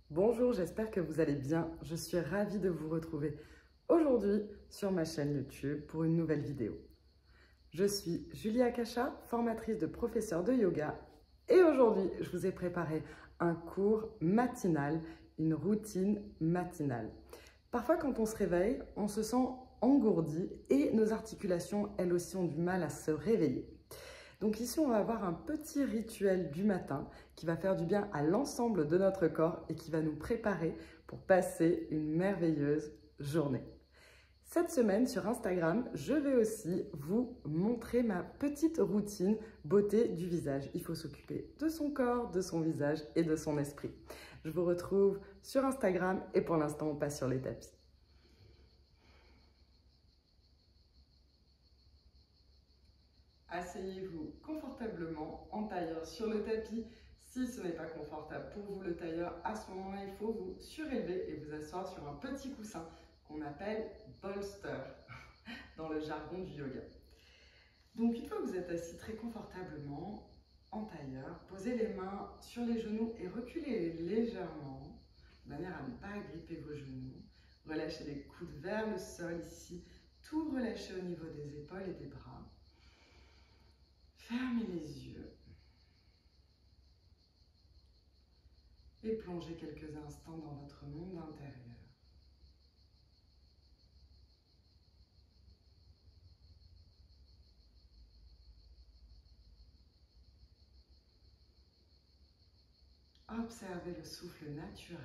Bonjour, j'espère que vous allez bien. Je suis ravie de vous retrouver aujourd'hui sur ma chaîne YouTube pour une nouvelle vidéo. Je suis Julia Kacha, formatrice de professeur de yoga et aujourd'hui, je vous ai préparé un cours matinal, une routine matinale. Parfois, quand on se réveille, on se sent engourdi et nos articulations, elles aussi, ont du mal à se réveiller. Donc ici, on va avoir un petit rituel du matin qui va faire du bien à l'ensemble de notre corps et qui va nous préparer pour passer une merveilleuse journée. Cette semaine, sur Instagram, je vais aussi vous montrer ma petite routine beauté du visage. Il faut s'occuper de son corps, de son visage et de son esprit. Je vous retrouve sur Instagram et pour l'instant, on passe sur les tapis. Asseyez-vous confortablement en tailleur sur le tapis. Si ce n'est pas confortable pour vous le tailleur, à ce moment-là, il faut vous surélever et vous asseoir sur un petit coussin qu'on appelle bolster dans le jargon du yoga. Donc une fois que vous êtes assis très confortablement en tailleur, posez les mains sur les genoux et reculez légèrement de manière à ne pas agripper vos genoux. Relâchez les coudes vers le sol ici, tout relâchez au niveau des épaules et des bras. Fermez les yeux et plongez quelques instants dans votre monde intérieur. Observez le souffle naturel.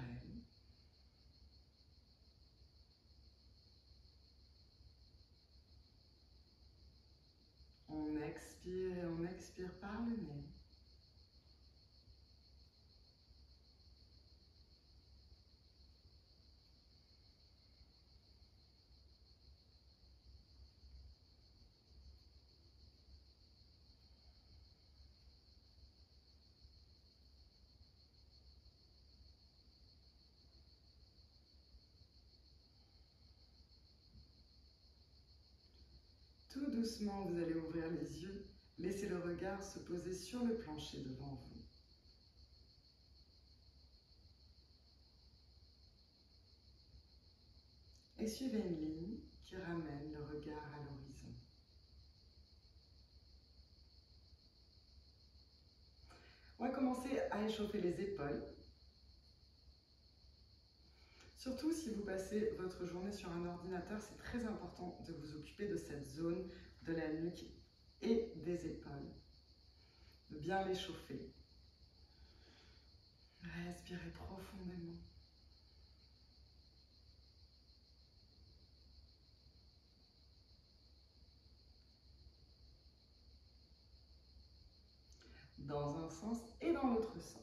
On expire et on expire par le nez. Tout doucement, vous allez ouvrir les yeux. Laissez le regard se poser sur le plancher devant vous. Et suivez une ligne qui ramène le regard à l'horizon. On va commencer à échauffer les épaules. Surtout si vous passez votre journée sur un ordinateur, c'est très important de vous occuper de cette zone de la nuque et des épaules. De bien les chauffer. Respirez profondément. Dans un sens et dans l'autre sens.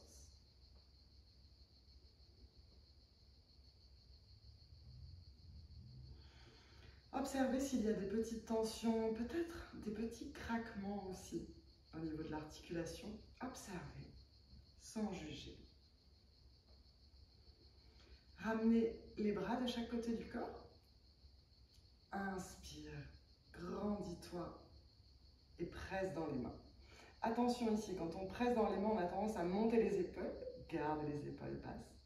Observez s'il y a des petites tensions, peut-être des petits craquements aussi au niveau de l'articulation. Observez, sans juger. Ramenez les bras de chaque côté du corps. Inspire, grandis-toi et presse dans les mains. Attention ici, quand on presse dans les mains, on a tendance à monter les épaules. Garde les épaules basses.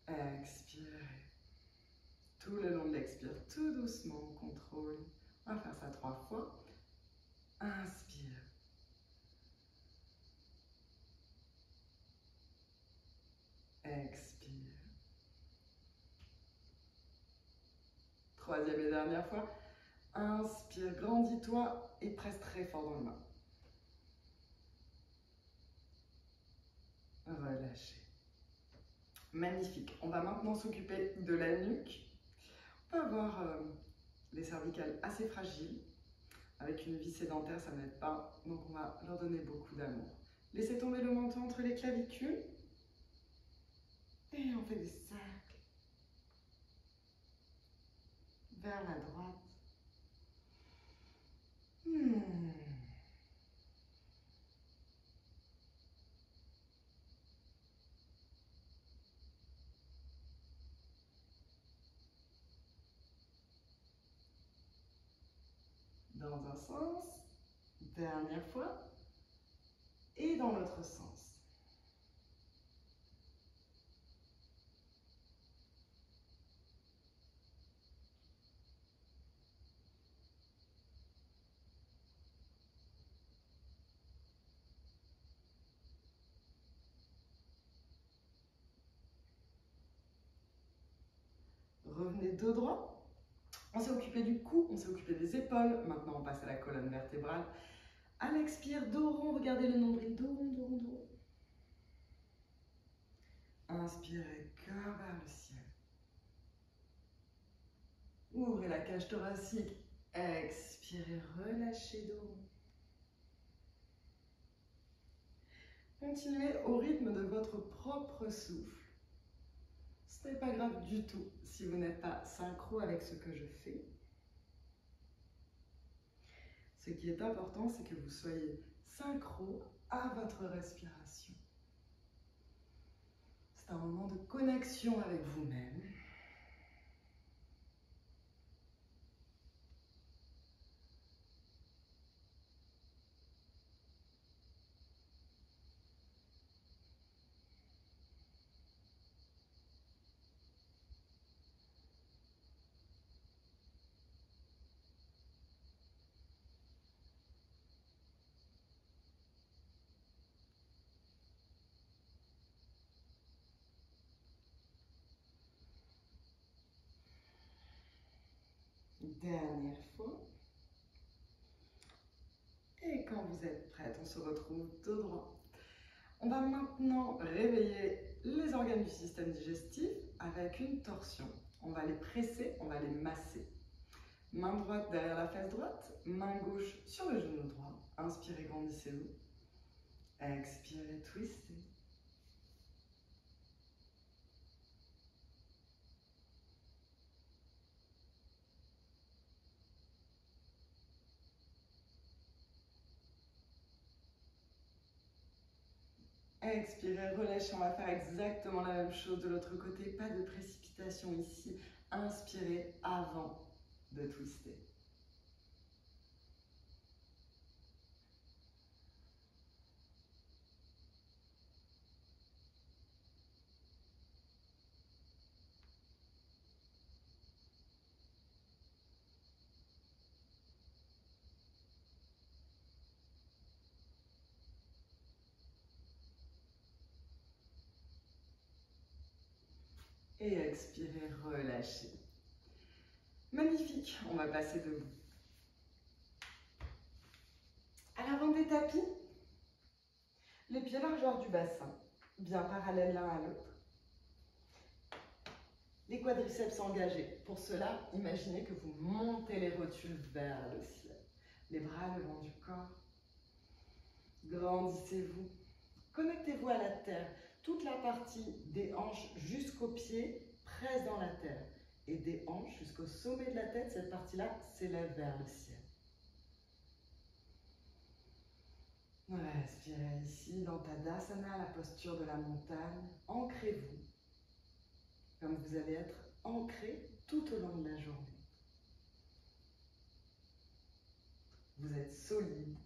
Expirez. Tout le long de l'expire, tout doucement, on contrôle. On va faire ça 3 fois. Inspire. Expire. Troisième et dernière fois. Inspire, grandis-toi et presse très fort dans les mains. Relâchez. Magnifique. On va maintenant s'occuper de la nuque. On peut avoir les cervicales assez fragiles. Avec une vie sédentaire, ça n'aide pas. Donc on va leur donner beaucoup d'amour. Laissez tomber le menton entre les clavicules. Et on fait des cercles. Vers la droite. Dans un sens, dernière fois, et dans l'autre sens. revenez dos droit. On s'est occupé du cou, on s'est occupé des épaules. Maintenant, on passe à la colonne vertébrale. À l'expire, dos rond, regardez le nombril, dos rond, dos rond, dos rond. Inspirez, cœur vers le ciel. Ouvrez la cage thoracique. Expirez, relâchez dos rond. Continuez au rythme de votre propre souffle. Ce n'est pas grave du tout si vous n'êtes pas synchro avec ce que je fais. Ce qui est important, c'est que vous soyez synchro à votre respiration. C'est un moment de connexion avec vous-même. Dernière fois. Et quand vous êtes prête, on se retrouve dos droit. On va maintenant réveiller les organes du système digestif avec une torsion. On va les presser, on va les masser. Main droite derrière la fesse droite, main gauche sur le genou droit. Inspirez, grandissez-vous. Expirez, twistez. Expirez, relâchez, on va faire exactement la même chose de l'autre côté, pas de précipitation ici. Inspirez avant de twister. Et expirez, relâchez. Magnifique, on va passer debout. À l'avant des tapis, les pieds largeur du bassin, bien parallèles l'un à l'autre. Les quadriceps engagés. Pour cela, imaginez que vous montez les rotules vers le ciel. Les bras le long du corps. Grandissez-vous. Connectez-vous à la terre. Toute la partie des hanches jusqu'aux pieds presse dans la terre. Et des hanches jusqu'au sommet de la tête, cette partie-là s'élève vers le ciel. Respirez ici dans Tadasana, la posture de la montagne. Ancrez-vous, comme vous allez être ancré tout au long de la journée. Vous êtes solide,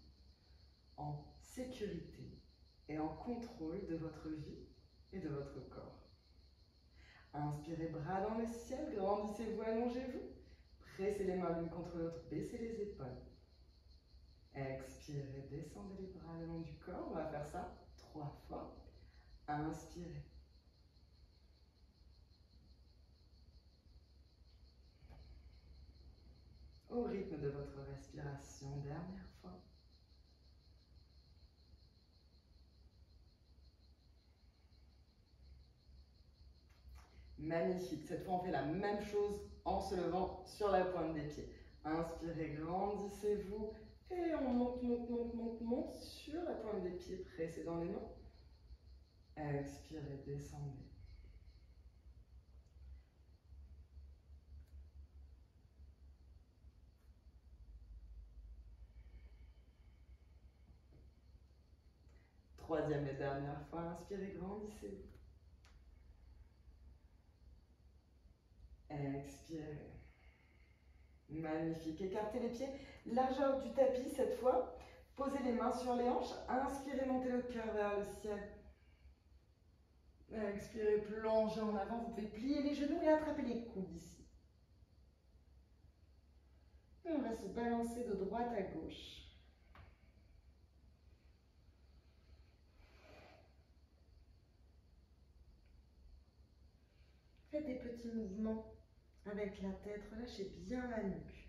en sécurité et en contrôle de votre vie et de votre corps. Inspirez, bras dans le ciel, grandissez-vous, allongez-vous. Pressez les mains l'une contre l'autre, baissez les épaules. Expirez, descendez les bras le long du corps. On va faire ça 3 fois. Inspirez. Au rythme de votre respiration, dernière fois. Magnifique. Cette fois, on fait la même chose en se levant sur la pointe des pieds. Inspirez, grandissez-vous. Et on monte, monte, monte, monte, monte sur la pointe des pieds, pressez dans les mains. Expirez, descendez. Troisième et dernière fois, inspirez, grandissez-vous. Expirez. Magnifique. Écartez les pieds. Largeur du tapis cette fois. Posez les mains sur les hanches. Inspirez, montez le cœur vers le ciel. Expirez, plongez en avant. Vous pouvez plier les genoux et attraper les coudes ici. Et on va se balancer de droite à gauche. Faites des petits mouvements Avec la tête, relâchez bien la nuque.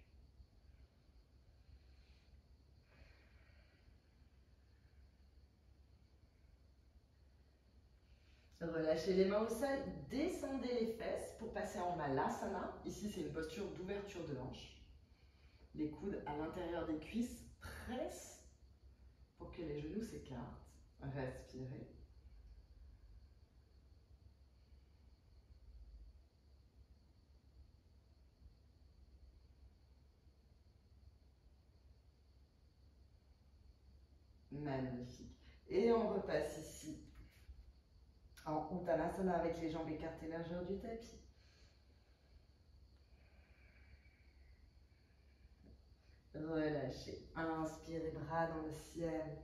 Relâchez les mains au sol, descendez les fesses pour passer en Malasana. Ici, c'est une posture d'ouverture de hanche. Les coudes à l'intérieur des cuisses, presse pour que les genoux s'écartent. Respirez. Magnifique. Et on repasse ici en Uttanasana avec les jambes écartées largeur du tapis. Relâchez. Inspirez, bras dans le ciel.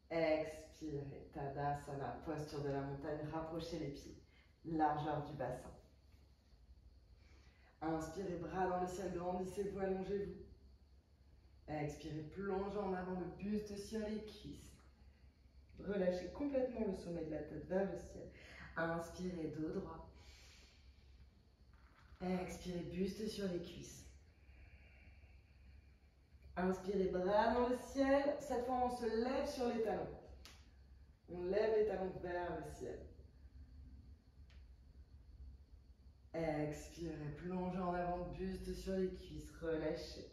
Expirez. Tadasana, posture de la montagne. Rapprochez les pieds. Largeur du bassin. Inspirez, bras dans le ciel. Grandissez-vous, allongez-vous. Expirez, plongez en avant le buste sur les cuisses. Relâchez complètement le sommet de la tête vers le ciel. Inspirez, dos droit. Expirez, buste sur les cuisses. Inspirez, bras dans le ciel. Cette fois, on se lève sur les talons. On lève les talons vers le ciel. Expirez, plongez en avant, buste sur les cuisses. Relâchez.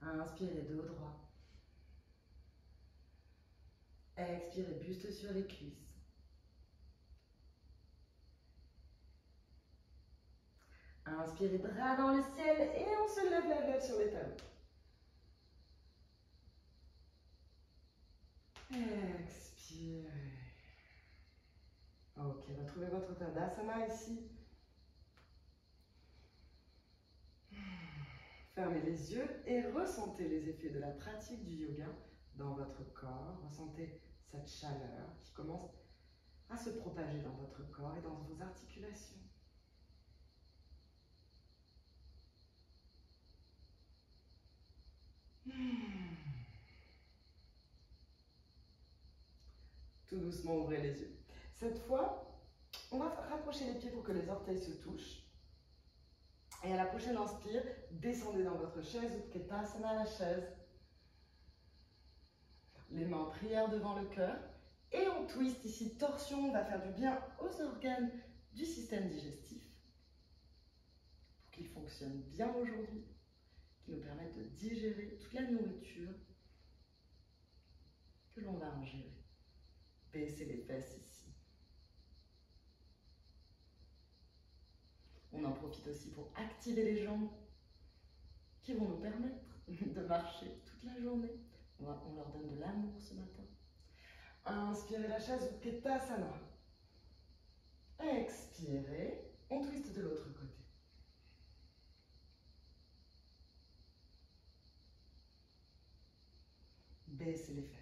Inspirez, dos droit. Expirez, buste sur les cuisses. Inspirez, bras dans le ciel et on se lève sur les talons. Expirez. Ok, retrouvez votre Tadasana ici. Fermez les yeux et ressentez les effets de la pratique du yoga dans votre corps. Ressentez cette chaleur qui commence à se propager dans votre corps et dans vos articulations. Tout doucement, ouvrez les yeux. Cette fois, on va rapprocher les pieds pour que les orteils se touchent. Et à la prochaine inspire, descendez dans votre chaise, Utkatasana, la chaise. Les mains en prière devant le cœur. Et on twist ici, torsion, on va faire du bien aux organes du système digestif. Pour qu'ils fonctionnent bien aujourd'hui, qui nous permettent de digérer toute la nourriture que l'on va ingérer. Baissez les fesses ici. On en profite aussi pour activer les jambes qui vont nous permettre de marcher toute la journée. On leur donne de l'amour ce matin. Inspirez la chaise, Utkatasana. Expirez, on twiste de l'autre côté. Baissez les fesses.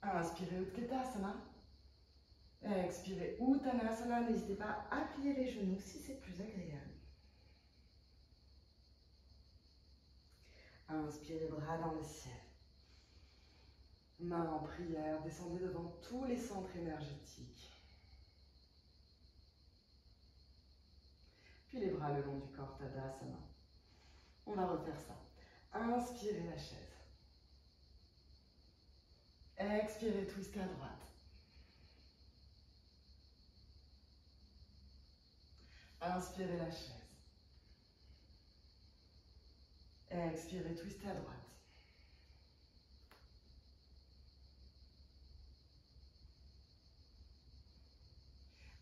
Inspirez Utkatasana. Expirez Uttanasana. N'hésitez pas à plier les genoux si c'est plus agréable. Inspirez, bras dans le ciel. Main en prière, descendez devant tous les centres énergétiques. Puis les bras le long du corps, Tadasana. On va refaire ça. Inspirez la chaise. Expirez, twist à droite. Inspirez la chaise. Expirez, twist à droite.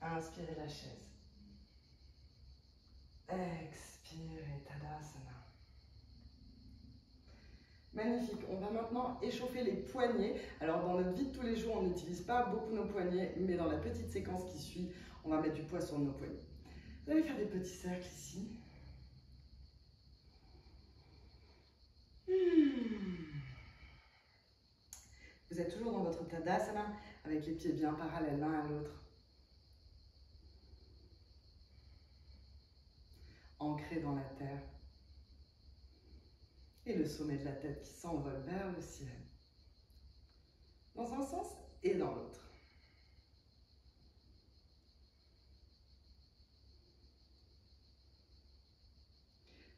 Inspirez la chaise. Expirez, Tadasana. Magnifique. On va maintenant échauffer les poignets. Alors, dans notre vie de tous les jours, on n'utilise pas beaucoup nos poignets, mais dans la petite séquence qui suit, on va mettre du poids sur nos poignets. Vous allez faire des petits cercles ici. Vous êtes toujours dans votre Tadasana, avec les pieds bien parallèles l'un à l'autre. Ancré dans la terre. Et le sommet de la tête qui s'envole vers le ciel. Dans un sens et dans l'autre.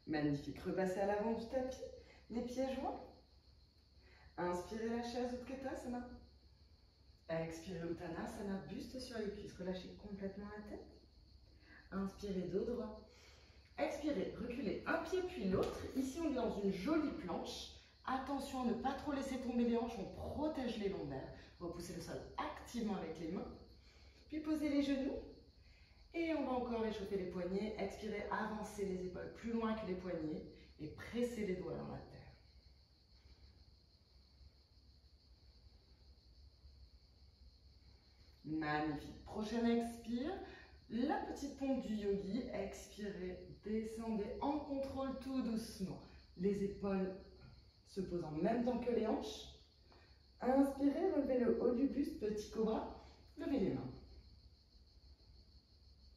Magnifique. Repassez à l'avant du tapis, les pieds joints. Inspirez la chaise Utkatasana. Expirez Uttanasana, buste sur les cuisses. Relâchez complètement la tête. Inspirez dos droit. Expirez, reculez un pied puis l'autre. Ici, on est dans une jolie planche. Attention à ne pas trop laisser tomber les hanches, on protège les lombaires. Repoussez le sol activement avec les mains. Puis posez les genoux. Et on va encore échauffer les poignets. Expirez, avancez les épaules plus loin que les poignets. Et pressez les doigts dans la terre. Magnifique. Prochaine expire. La petite pompe du yogi. Expirez, descendez en contrôle tout doucement. Les épaules se posent en même temps que les hanches. Inspirez, relevez le haut du buste, petit cobra. Levez les mains.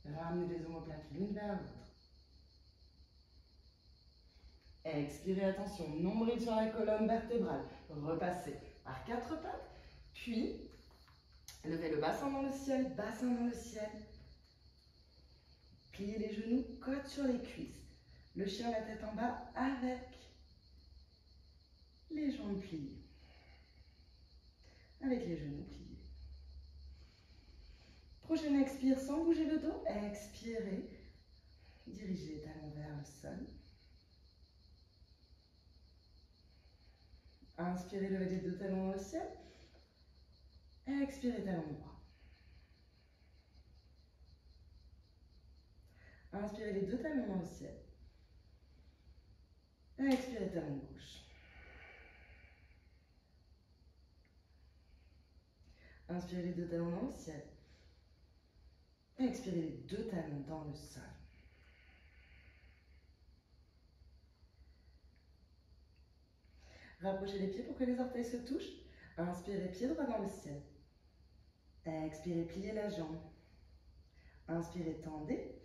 Ramenez les omoplates l'une vers l'autre. Expirez, attention, nombril sur la colonne vertébrale. Repassez par quatre pattes, puis levez le bassin dans le ciel, bassin dans le ciel. Pliez les genoux, côte sur les cuisses. Le chien, la tête en bas, avec les jambes pliées. Avec les genoux pliés. Prochaine expire sans bouger le dos. Expirez. Dirigez les talons vers le sol. Inspirez, levez les deux talons dans le ciel. Expirez, talon droit. Inspirez les deux talons dans le ciel. Expirez, talon gauche. Inspirez les deux talons dans le ciel. Expirez les deux talons dans le sol. Rapprochez les pieds pour que les orteils se touchent. Inspirez, pied droit dans le ciel. Expirez, pliez la jambe. Inspirez, tendez.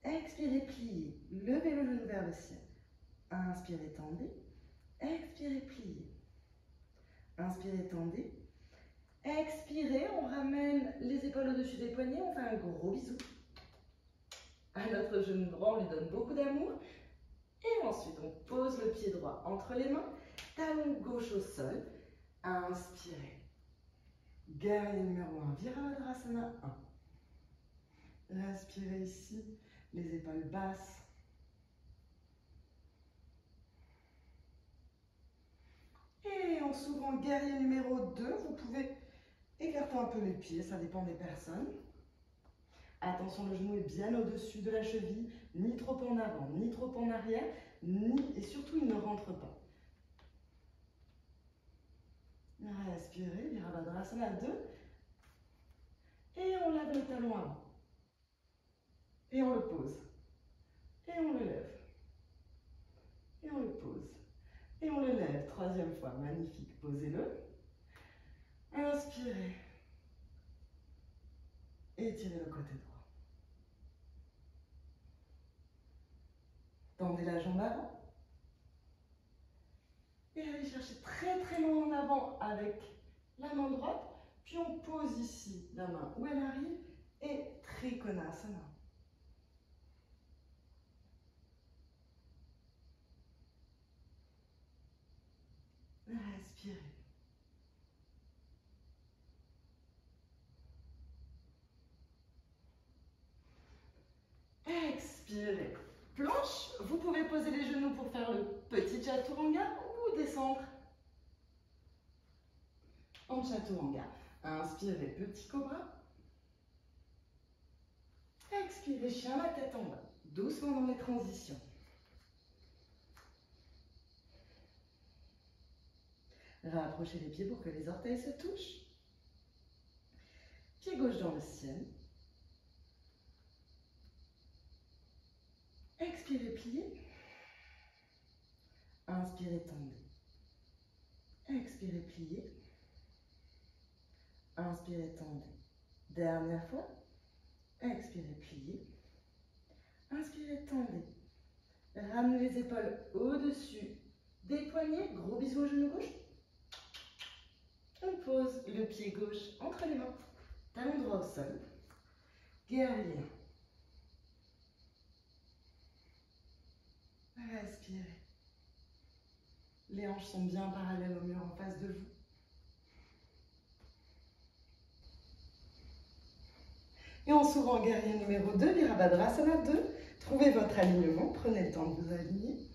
Expirez, pliez. Levez le genou vers le ciel. Inspirez, tendez. Expirez, pliez. Inspirez, tendez. Expirez, on ramène les épaules au-dessus des poignets. On fait un gros bisou à notre genou droit. On lui donne beaucoup d'amour. Et ensuite, on pose le pied droit entre les mains. Talon gauche au sol. Inspirez. Guerrier numéro 1, Virabhadrasana 1. Respirez ici, les épaules basses. Et en s'ouvrant guerrier numéro 2, vous pouvez écarter un peu les pieds, ça dépend des personnes. Attention, le genou est bien au-dessus de la cheville, ni trop en avant, ni trop en arrière, et surtout il ne rentre pas. Respirez, Virabhadrasana 2. Et on lève le talon avant. Et on le pose. Et on le lève. Et on le pose. Et on le lève. Troisième fois. Magnifique. Posez-le. Inspirez. Étirez le côté droit. Tendez la jambe avant. Et allez chercher très très loin en avant avec la main droite. Puis on pose ici la main où elle arrive. Et Trikonasana. Respirez. Expirez. Planche, vous pouvez poser les genoux pour faire le petit chaturanga ou descendre en chaturanga. Inspirez, petit cobra. Expirez, chien, la tête en bas. Doucement dans les transitions. Rapprochez les pieds pour que les orteils se touchent. Pied gauche dans le ciel. Expirez, pliez. Inspirez, tendez. Expirez, pliez. Inspirez, tendez. Dernière fois. Expirez, pliez. Inspirez, tendez. Ramenez les épaules au-dessus Des poignets, gros bisous au genou gauche. On pose le pied gauche entre les mains, talon droit au sol. Guerrier. Respirez. Les hanches sont bien parallèles au mur en face de vous. Et on s'ouvre en guerrier numéro 2, Virabhadrasana 2. Trouvez votre alignement, prenez le temps de vous aligner.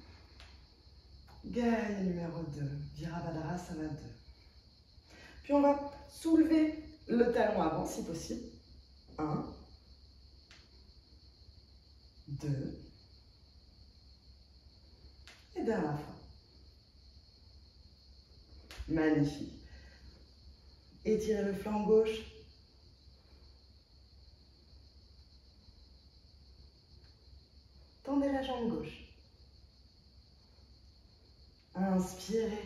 Guerrier numéro 2, Virabhadrasana 2. Puis on va soulever le talon avant si possible. 1, 2. Et dernière fois. Magnifique. Étirez le flanc gauche. Tendez la jambe gauche. Inspirez.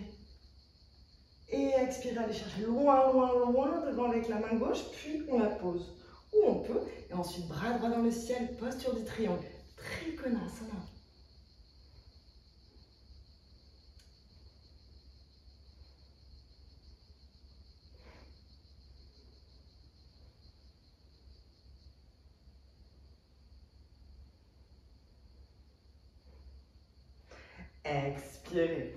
Et expirez, allez chercher loin, loin, loin devant avec la main gauche. Puis on la pose où on peut. Et ensuite, bras droit dans le ciel, posture du triangle. Trikonasana. Expirez.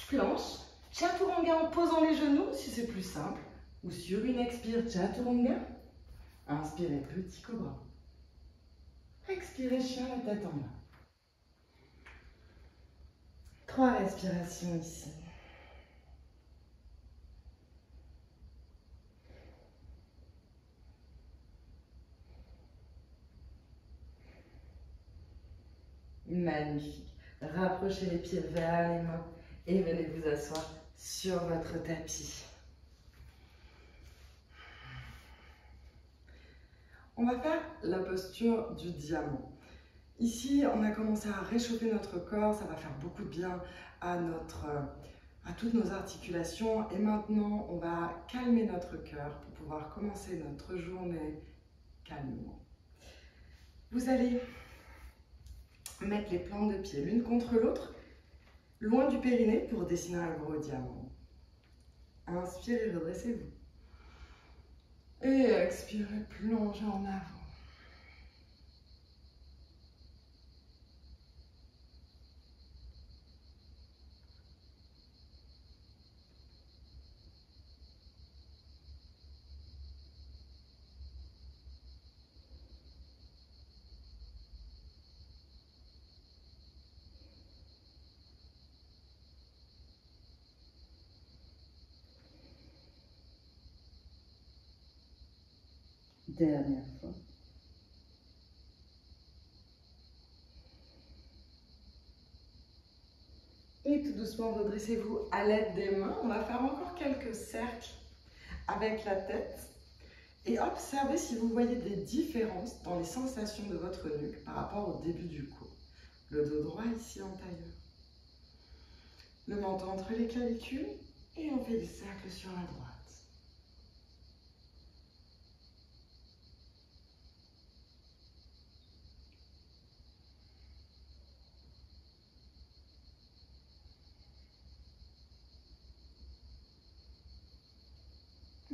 Planche. Chaturanga en posant les genoux, si c'est plus simple. Ou sur une expire, Chaturanga. Inspirez, petit cobra. Expirez, chien, la tête en bas. 3 respirations ici. Magnifique. Rapprochez les pieds vers les mains et venez vous asseoir sur votre tapis. On va faire la posture du diamant. Ici, on a commencé à réchauffer notre corps, ça va faire beaucoup de bien à toutes nos articulations. Et maintenant, on va calmer notre cœur pour pouvoir commencer notre journée calmement. Vous allez mettre les plantes de pied l'une contre l'autre, loin du périnée pour dessiner un gros diamant. Inspirez, redressez-vous. Et expirez, plongez en avant. Dernière fois. Et tout doucement, redressez-vous à l'aide des mains. On va faire encore quelques cercles avec la tête. Et observez si vous voyez des différences dans les sensations de votre nuque par rapport au début du cours. Le dos droit ici en tailleur. Le menton entre les clavicules. Et on fait des cercles sur la droite.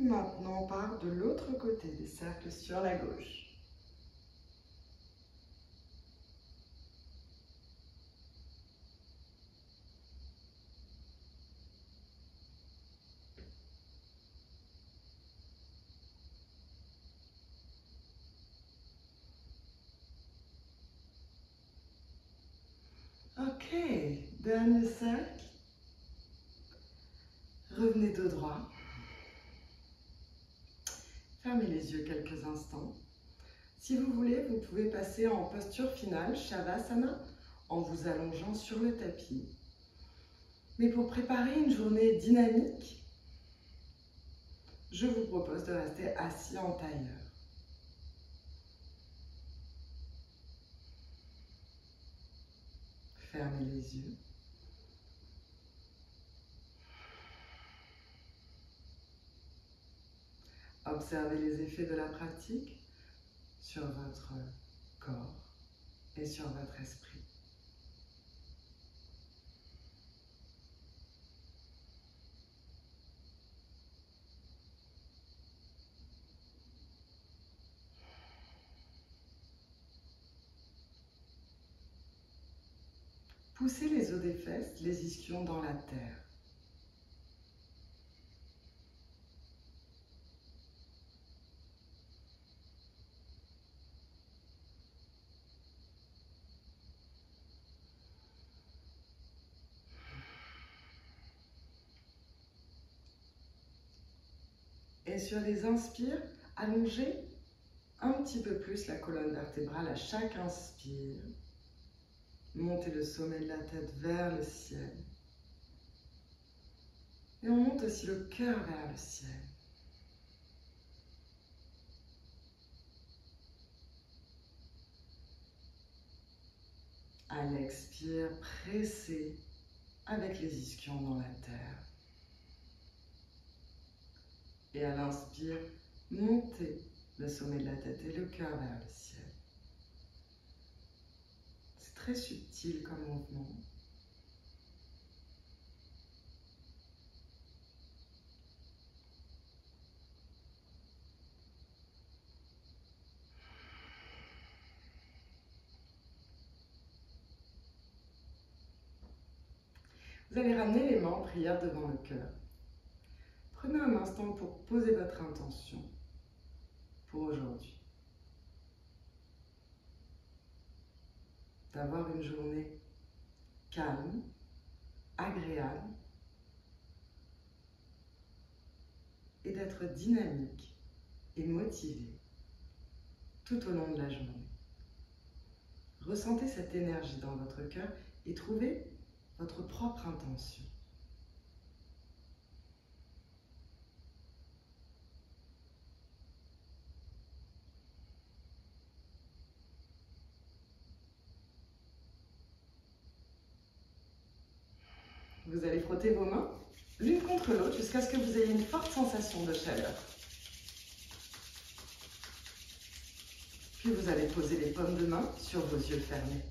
Maintenant, on part de l'autre côté, des cercles sur la gauche. Ok, dernier cercle. Revenez dos droit. Fermez les yeux quelques instants. Si vous voulez, vous pouvez passer en posture finale, Shavasana, en vous allongeant sur le tapis. Mais pour préparer une journée dynamique, je vous propose de rester assis en tailleur. Fermez les yeux. Observez les effets de la pratique sur votre corps et sur votre esprit. Poussez les os des fesses, les ischions dans la terre. Et sur les inspires, allongez un petit peu plus la colonne vertébrale à chaque inspire. Montez le sommet de la tête vers le ciel. Et on monte aussi le cœur vers le ciel. À l'expire, pressez avec les ischions dans la terre. Et à l'inspire, montez le sommet de la tête et le cœur vers le ciel. C'est très subtil comme mouvement. Vous allez ramener les mains en prière devant le cœur. Prenez un instant pour poser votre intention pour aujourd'hui. D'avoir une journée calme, agréable et d'être dynamique et motivé tout au long de la journée. Ressentez cette énergie dans votre cœur et trouvez votre propre intention. Vous allez frotter vos mains l'une contre l'autre jusqu'à ce que vous ayez une forte sensation de chaleur. Puis vous allez poser les paumes de main sur vos yeux fermés.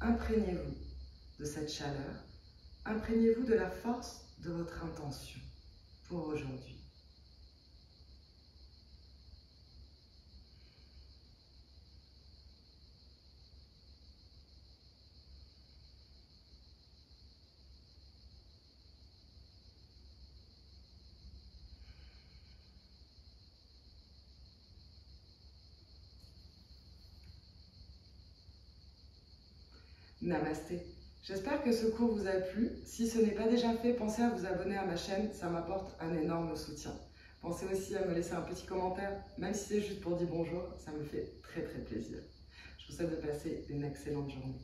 Imprégnez-vous de cette chaleur, imprégnez-vous de la force de votre intention pour aujourd'hui. Namasté. J'espère que ce cours vous a plu. Si ce n'est pas déjà fait, pensez à vous abonner à ma chaîne, ça m'apporte un énorme soutien. Pensez aussi à me laisser un petit commentaire, même si c'est juste pour dire bonjour, ça me fait très plaisir. Je vous souhaite de passer une excellente journée.